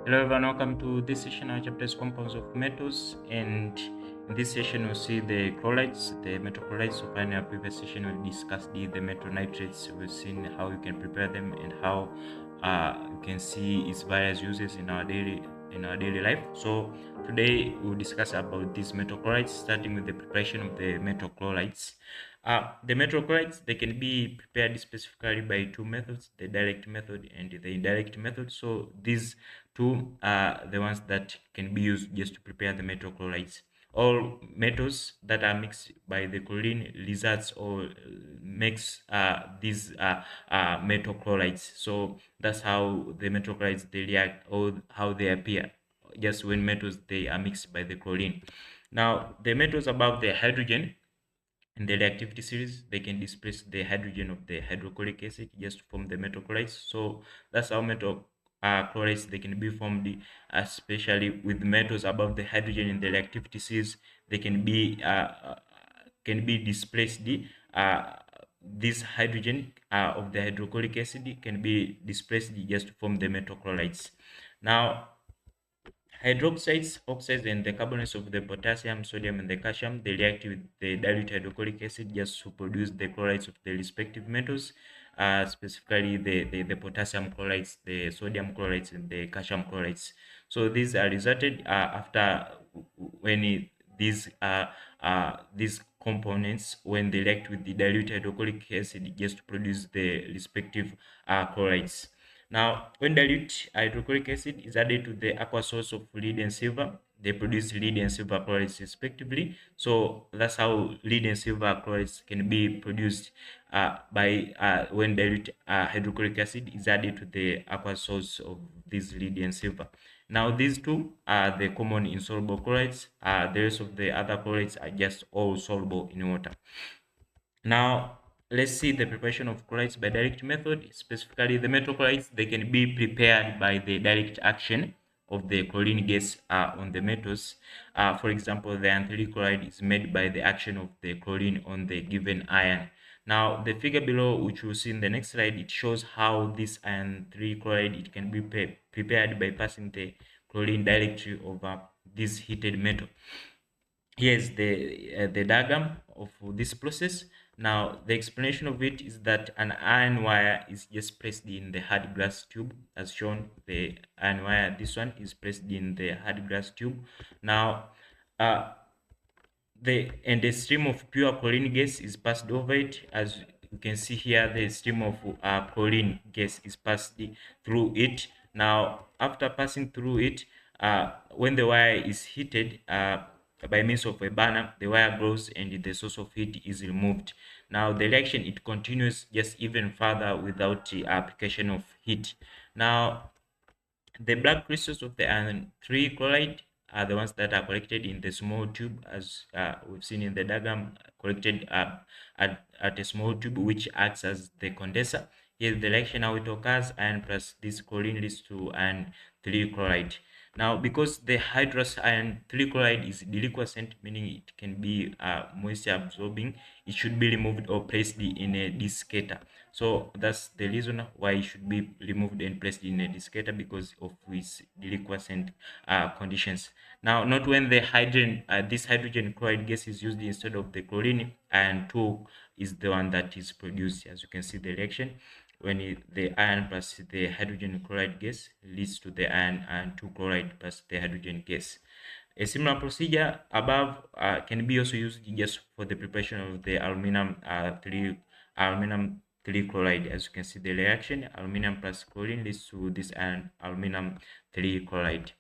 Hello everyone, welcome to this session on chapters compounds of metals, and in this session we'll see the chlorides, the metal chlorides. So in our previous session we discussed the metal nitrates. We've seen how you can prepare them and how you can see its various uses in our daily life. So today we'll discuss about these metal chlorides, starting with the preparation of the metal chlorides. The metal chlorides, they can be prepared specifically by two methods, the direct method and the indirect method. So these two are the ones that can be used just to prepare the metal chlorides. All metals that are mixed by the chlorine results or makes these metal chlorides. So that's how the metal chlorides they react or how they appear just when metals they are mixed by the chlorine. Now the metals above the hydrogen in the reactivity series, they can displace the hydrogen of the hydrochloric acid just to form the metal chlorides. So that's how metal chlorides they can be formed, especially with metals above the hydrogen in the reactivity series. They can be displaced. Uh, this hydrogen of the hydrochloric acid can be displaced just to form the metal chlorides. Now hydroxides, oxides, and the carbonates of the potassium, sodium, and the calcium, they react with the dilute hydrochloric acid just to produce the chlorides of the respective metals, specifically the potassium chlorides, the sodium chlorides, and the calcium chlorides. So these are resulted after when these components when they react with the dilute hydrochloric acid just to produce the respective chlorides. Now, when dilute hydrochloric acid is added to the aqueous source of lead and silver, they produce lead and silver chlorides respectively. So that's how lead and silver chlorides can be produced by when dilute hydrochloric acid is added to the aqueous source of this lead and silver. Now, these two are the common insoluble chlorides. The rest of the other chlorides are just all soluble in water. Now, let's see the preparation of chlorides by direct method. Specifically, the metal chlorides, they can be prepared by the direct action of the chlorine gas on the metals. For example, the iron 3 chloride is made by the action of the chlorine on the given iron. Now, the figure below, which we'll see in the next slide, it shows how this iron 3 chloride it can be prepared by passing the chlorine directly over this heated metal. Here's the diagram of this process. Now the explanation of it is that an iron wire is just placed in the hard glass tube as shown. The iron wire, this one, is placed in the hard glass tube. Now uh, the stream of pure chlorine gas is passed over it. As you can see here, the stream of chlorine gas is passed through it. Now after passing through it, when the wire is heated by means of a burner, the wire glows and the source of heat is removed. Now the reaction it continues just even further without the application of heat. Now the black crystals of the iron 3 chloride are the ones that are collected in the small tube, as we've seen in the diagram, collected at a small tube which acts as the condenser. Here the reaction how it occurs: iron plus this chlorine leads to iron 3 chloride. Now, because the hydrous iron 3 chloride is deliquescent, meaning it can be moisture absorbing, it should be removed or placed in a desiccator. So that's the reason why it should be removed and placed in a desiccator, because of its deliquescent conditions. Now, not when the this hydrogen chloride gas is used instead of the chlorine, and 2 is the one that is produced. As you can see the reaction, when the iron plus the hydrogen chloride gas leads to the iron and 2 chloride plus the hydrogen gas. A similar procedure above can be also used just for the preparation of the aluminum 3 chloride. As you can see the reaction, aluminum plus chlorine leads to this iron aluminum 3 chloride.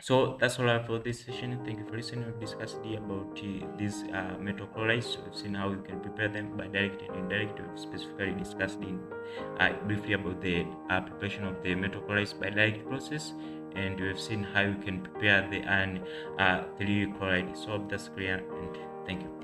So that's all I have for this session. Thank you for listening. We've discussed about these metal chlorides. We've seen how you can prepare them by direct and indirect. We've specifically discussed briefly about the preparation of the metal chlorides by direct process, and we've seen how you can prepare the iron 3 chloride. So that's clear, and thank you.